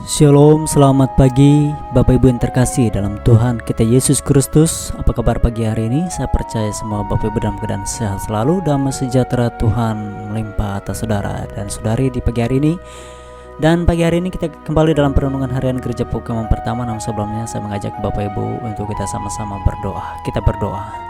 Shalom, selamat pagi Bapak Ibu yang terkasih dalam Tuhan kita Yesus Kristus. Apa kabar pagi hari ini? Saya percaya semua Bapak Ibu dalam keadaan sehat selalu. Damai sejahtera Tuhan melimpah atas saudara dan saudari di pagi hari ini. Dan pagi hari ini kita kembali dalam perenungan harian Gereja Pokemon pertama. Namun sebelumnya saya mengajak Bapak Ibu untuk kita sama-sama berdoa. Kita berdoa.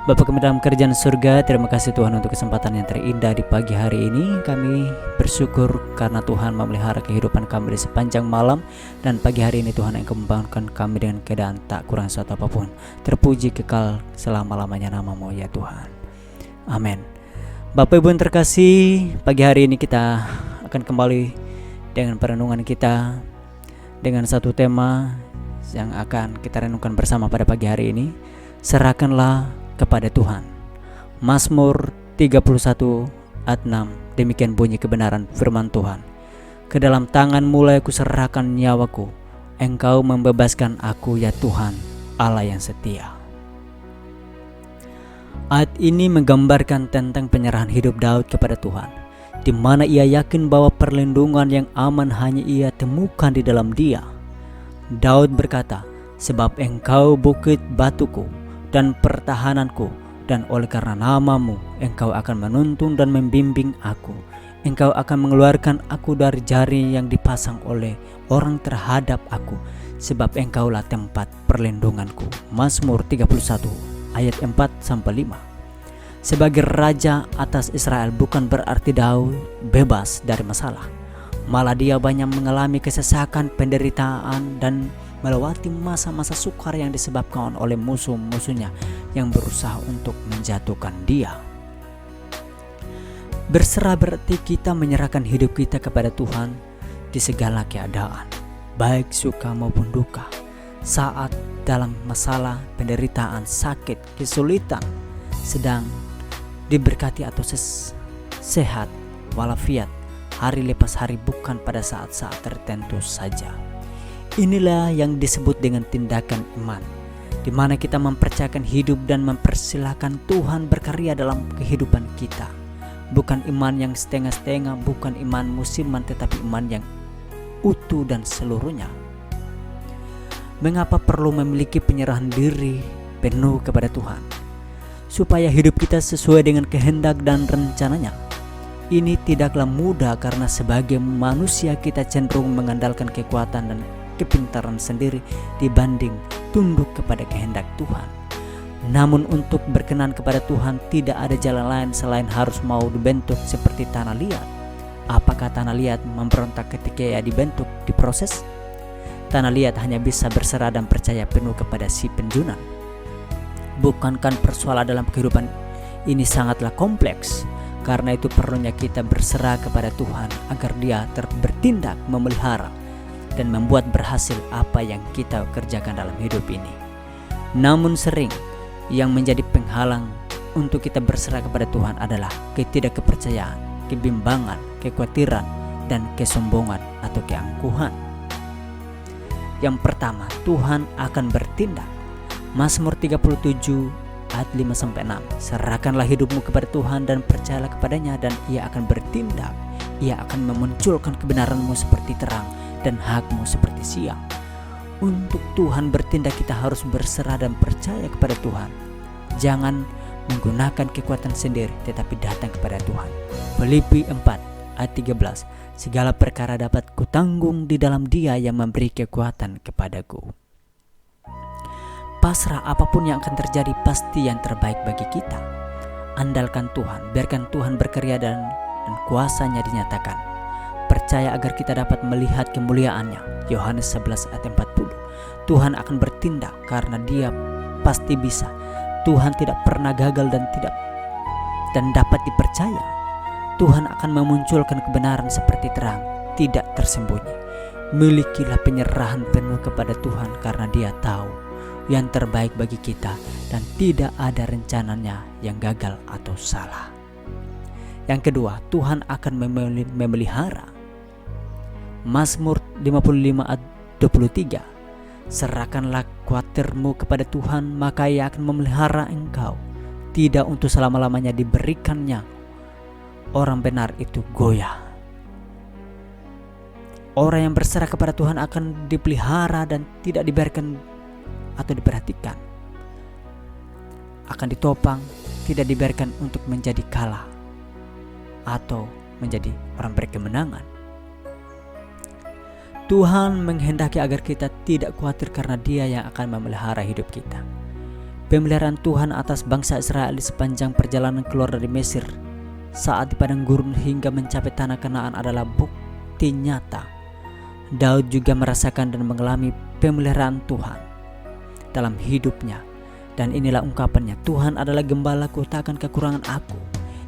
Bapa kami dalam kerajaan surga, terima kasih Tuhan untuk kesempatan yang terindah di pagi hari ini. Kami bersyukur karena Tuhan memelihara kehidupan kami di sepanjang malam. Dan pagi hari ini Tuhan Engkau membangunkan kami dengan keadaan tak kurang suatu apapun. Terpuji kekal selama-lamanya nama-Mu ya Tuhan. Amin. Bapak Ibu yang terkasih, pagi hari ini kita akan kembali dengan perenungan kita dengan satu tema yang akan kita renungkan bersama pada pagi hari ini. Serahkanlah kepada Tuhan. Mazmur 31 ayat 6, demikian bunyi kebenaran firman Tuhan. Ke dalam tangan mulai ku serahkan nyawaku, Engkau membebaskan aku ya Tuhan, Allah yang setia. Ayat ini menggambarkan tentang penyerahan hidup Daud kepada Tuhan, di mana ia yakin bahwa perlindungan yang aman hanya ia temukan di dalam Dia. Daud berkata, sebab Engkau bukit batuku dan pertahananku, dan oleh karena nama-Mu Engkau akan menuntun dan membimbing aku. Engkau akan mengeluarkan aku dari jaring yang dipasang oleh orang terhadap aku, sebab Engkaulah tempat perlindunganku. Mazmur 31 ayat 4-5. Sebagai raja atas Israel bukan berarti Daud bebas dari masalah. Malah dia banyak mengalami kesesakan, penderitaan, dan melewati masa-masa sukar yang disebabkan oleh musuh-musuhnya yang berusaha untuk menjatuhkan dia. Berserah berarti kita menyerahkan hidup kita kepada Tuhan di segala keadaan, baik suka maupun duka. Saat dalam masalah, penderitaan, sakit, kesulitan, sedang diberkati atau sehat walafiat, hari lepas hari, bukan pada saat-saat tertentu saja. Inilah yang disebut dengan tindakan iman, di mana kita mempercayakan hidup dan mempersilahkan Tuhan berkarya dalam kehidupan kita. Bukan iman yang setengah-setengah, bukan iman musiman, tetapi iman yang utuh dan seluruhnya. Mengapa perlu memiliki penyerahan diri penuh kepada Tuhan? Supaya hidup kita sesuai dengan kehendak dan rencananya. Ini tidaklah mudah karena sebagai manusia kita cenderung mengandalkan kekuatan dan kepintaran sendiri dibanding tunduk kepada kehendak Tuhan. Namun untuk berkenan kepada Tuhan tidak ada jalan lain selain harus mau dibentuk seperti tanah liat. Apakah tanah liat memberontak ketika ia dibentuk, diproses? Tanah liat hanya bisa berserah dan percaya penuh kepada si penjunan. Bukankah persoalan dalam kehidupan ini sangatlah kompleks? Karena itu perlunya kita berserah kepada Tuhan agar Dia bertindak memelihara dan membuat berhasil apa yang kita kerjakan dalam hidup ini. Namun sering yang menjadi penghalang untuk kita berserah kepada Tuhan adalah ketidakpercayaan, kebimbangan, kekhawatiran, dan kesombongan atau keangkuhan. Yang pertama, Tuhan akan bertindak. Mazmur 37 ayat 5-6. Serahkanlah hidupmu kepada Tuhan dan percayalah kepadanya, dan Ia akan bertindak. Ia akan memunculkan kebenaranmu seperti terang dan hakmu seperti siang. Untuk Tuhan bertindak kita harus berserah dan percaya kepada Tuhan. Jangan menggunakan kekuatan sendiri, tetapi datang kepada Tuhan. Filipi 4 ayat 13. Segala perkara dapat kutanggung di dalam Dia yang memberi kekuatan kepadaku. Pasrah, apapun yang akan terjadi pasti yang terbaik bagi kita. Andalkan Tuhan, biarkan Tuhan berkarya dan kuasanya dinyatakan. Percaya agar kita dapat melihat kemuliaannya. Yohanes 11 ayat 40. Tuhan akan bertindak karena Dia pasti bisa. Tuhan tidak pernah gagal dan dapat dipercaya. Tuhan akan memunculkan kebenaran seperti terang, tidak tersembunyi. Milikilah penyerahan penuh kepada Tuhan karena Dia tahu yang terbaik bagi kita dan tidak ada rencananya yang gagal atau salah. Yang kedua, Tuhan akan memelihara. Mazmur 55 ayat 23. Serahkanlah khawatirmu kepada Tuhan, maka Ia akan memelihara engkau. Tidak untuk selama-lamanya diberikannya orang benar itu goyah. Orang yang berserah kepada Tuhan akan dipelihara dan tidak dibiarkan atau diperhatikan. Akan ditopang, tidak dibiarkan untuk menjadi kalah atau menjadi orang berkemenangan. Tuhan menghendaki agar kita tidak khawatir karena Dia yang akan memelihara hidup kita. Pemeliharaan Tuhan atas bangsa Israel di sepanjang perjalanan keluar dari Mesir saat di padang gurun hingga mencapai tanah Kanaan adalah bukti nyata. Daud juga merasakan dan mengalami pemeliharaan Tuhan dalam hidupnya. Dan inilah ungkapannya, Tuhan adalah gembalaku, takkan kekurangan aku.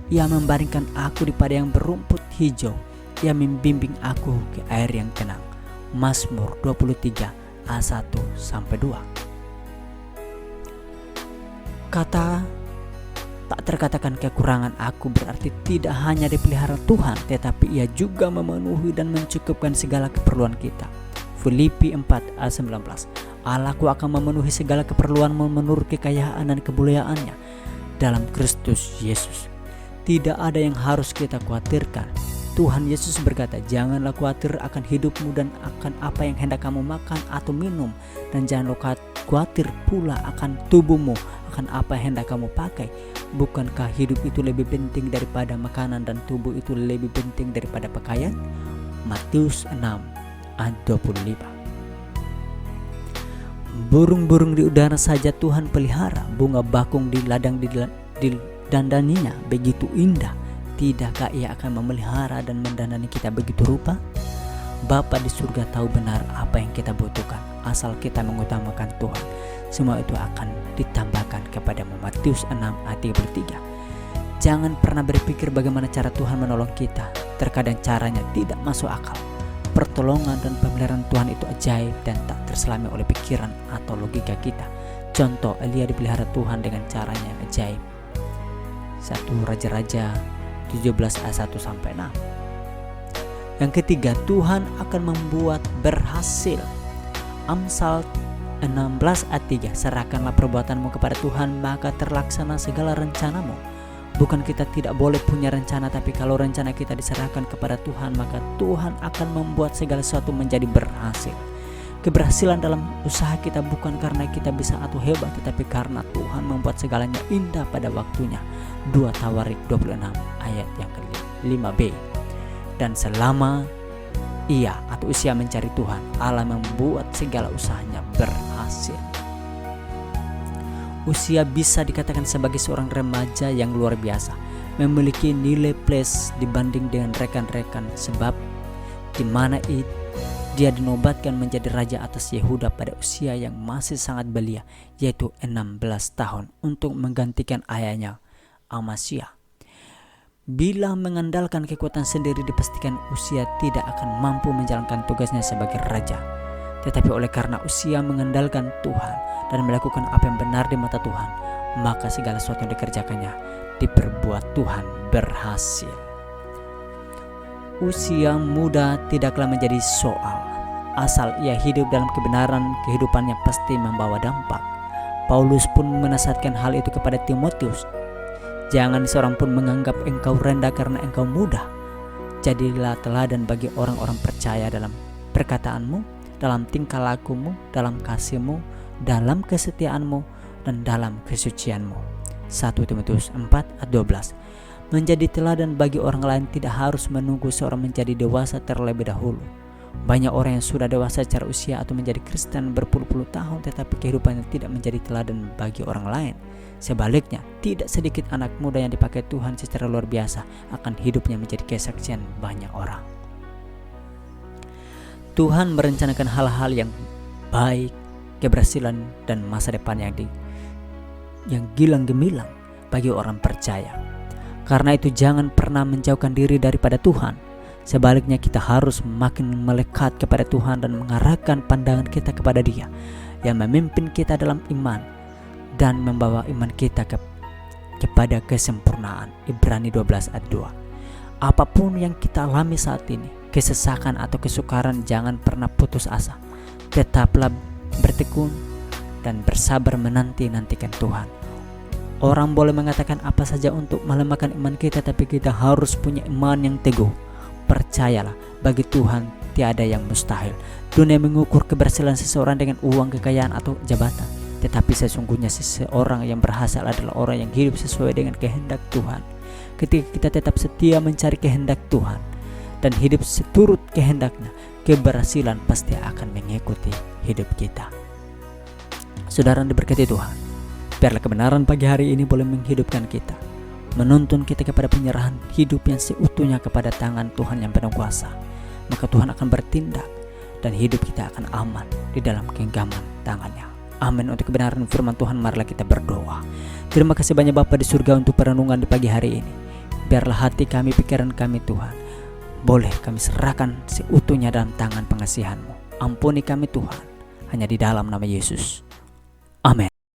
Ia membaringkan aku di padang yang berumput hijau. Ia membimbing aku ke air yang tenang. Mazmur 23 ayat 1-2. Kata tak terkatakan kekurangan aku berarti tidak hanya dipelihara Tuhan, tetapi Ia juga memenuhi dan mencukupkan segala keperluan kita. Filipi 4 ayat 19. Allahku akan memenuhi segala keperluanmu menurut kekayaan dan kemuliaannya dalam Kristus Yesus. Tidak ada yang harus kita khawatirkan. Tuhan Yesus berkata, janganlah khawatir akan hidupmu dan akan apa yang hendak kamu makan atau minum, dan janganlah khawatir pula akan tubuhmu, akan apa yang hendak kamu pakai. Bukankah hidup itu lebih penting daripada makanan dan tubuh itu lebih penting daripada pakaian? Matius 6 ayat 25. Burung-burung di udara saja Tuhan pelihara, bunga bakung di ladang didandaninya begitu indah. Tidakkah Ia akan memelihara dan mendandani kita begitu rupa? Bapa di surga tahu benar apa yang kita butuhkan, asal kita mengutamakan Tuhan. Semua itu akan ditambahkan kepadamu. Matius 6 ayat 33. Jangan pernah berpikir bagaimana cara Tuhan menolong kita. Terkadang caranya tidak masuk akal. Pertolongan dan pemeliharaan Tuhan itu ajaib dan tak terselami oleh pikiran atau logika kita. Contoh, Elia dipelihara Tuhan dengan caranya yang ajaib. 1 Raja-Raja 17 ayat 1-6. Yang ketiga, Tuhan akan membuat berhasil. Amsal 16 ayat 3. Serahkanlah perbuatanmu kepada Tuhan, maka terlaksana segala rencanamu. Bukan kita tidak boleh punya rencana, tapi kalau rencana kita diserahkan kepada Tuhan, maka Tuhan akan membuat segala sesuatu menjadi berhasil. Keberhasilan dalam usaha kita bukan karena kita bisa atau hebat, tetapi karena Tuhan membuat segalanya indah pada waktunya. 2 Tawarik 26 ayat yang ke-5b. Dan selama ia atau usia mencari Tuhan, Allah membuat segala usahanya berhasil. Usia bisa dikatakan sebagai seorang remaja yang luar biasa, memiliki nilai plus dibanding dengan rekan-rekan, sebab di mana dia dinobatkan menjadi raja atas Yehuda pada usia yang masih sangat belia, yaitu 16 tahun, untuk menggantikan ayahnya Amasya. Bila mengandalkan kekuatan sendiri, dipastikan usia tidak akan mampu menjalankan tugasnya sebagai raja. Tetapi oleh karena usia mengandalkan Tuhan dan melakukan apa yang benar di mata Tuhan, maka segala sesuatu yang dikerjakannya diperbuat Tuhan berhasil. Usia muda tidaklah menjadi soal, asal ia hidup dalam kebenaran. Kehidupannya pasti membawa dampak. Paulus pun menasihatkan hal itu kepada Timotius. Jangan seorang pun menganggap engkau rendah karena engkau muda. Jadilah teladan bagi orang-orang percaya dalam perkataanmu, dalam tingkah lakumu, dalam kasihmu, dalam kesetiaanmu, dan dalam kesucianmu. 1 Timotius 4 ayat 12. Menjadi teladan bagi orang lain tidak harus menunggu seorang menjadi dewasa terlebih dahulu. Banyak orang yang sudah dewasa secara usia atau menjadi Kristen berpuluh-puluh tahun, tetapi kehidupannya tidak menjadi teladan bagi orang lain. Sebaliknya, tidak sedikit anak muda yang dipakai Tuhan secara luar biasa akan hidupnya menjadi kesaksian banyak orang. Tuhan merencanakan hal-hal yang baik, keberhasilan dan masa depan yang gilang gemilang bagi orang percaya. Karena itu jangan pernah menjauhkan diri daripada Tuhan. Sebaliknya, kita harus makin melekat kepada Tuhan dan mengarahkan pandangan kita kepada Dia yang memimpin kita dalam iman dan membawa iman kita kepada kesempurnaan. Ibrani 12 ayat 2. Apapun yang kita alami saat ini, kesesakan atau kesukaran, jangan pernah putus asa. Tetaplah bertekun dan bersabar menantikan Tuhan. Orang boleh mengatakan apa saja untuk melemahkan iman kita, tapi kita harus punya iman yang teguh. Percayalah, bagi Tuhan tiada yang mustahil. Dunia mengukur keberhasilan seseorang dengan uang, kekayaan, atau jabatan. Tetapi sesungguhnya seseorang yang berhasil adalah orang yang hidup sesuai dengan kehendak Tuhan. Ketika kita tetap setia mencari kehendak Tuhan dan hidup seturut kehendaknya, keberhasilan pasti akan mengikuti hidup kita. Saudara yang diberkati Tuhan, biarlah kebenaran pagi hari ini boleh menghidupkan kita, menuntun kita kepada penyerahan hidup yang seutuhnya kepada tangan Tuhan yang penuh kuasa. Maka Tuhan akan bertindak dan hidup kita akan aman di dalam genggaman tangannya. Amin. Untuk kebenaran firman Tuhan, marilah kita berdoa. Terima kasih banyak Bapa di surga untuk perenungan di pagi hari ini. Biarlah hati kami, pikiran kami Tuhan, boleh kami serahkan seutuhnya dalam tangan pengasihan-Mu. Ampuni kami Tuhan, hanya di dalam nama Yesus. Amin.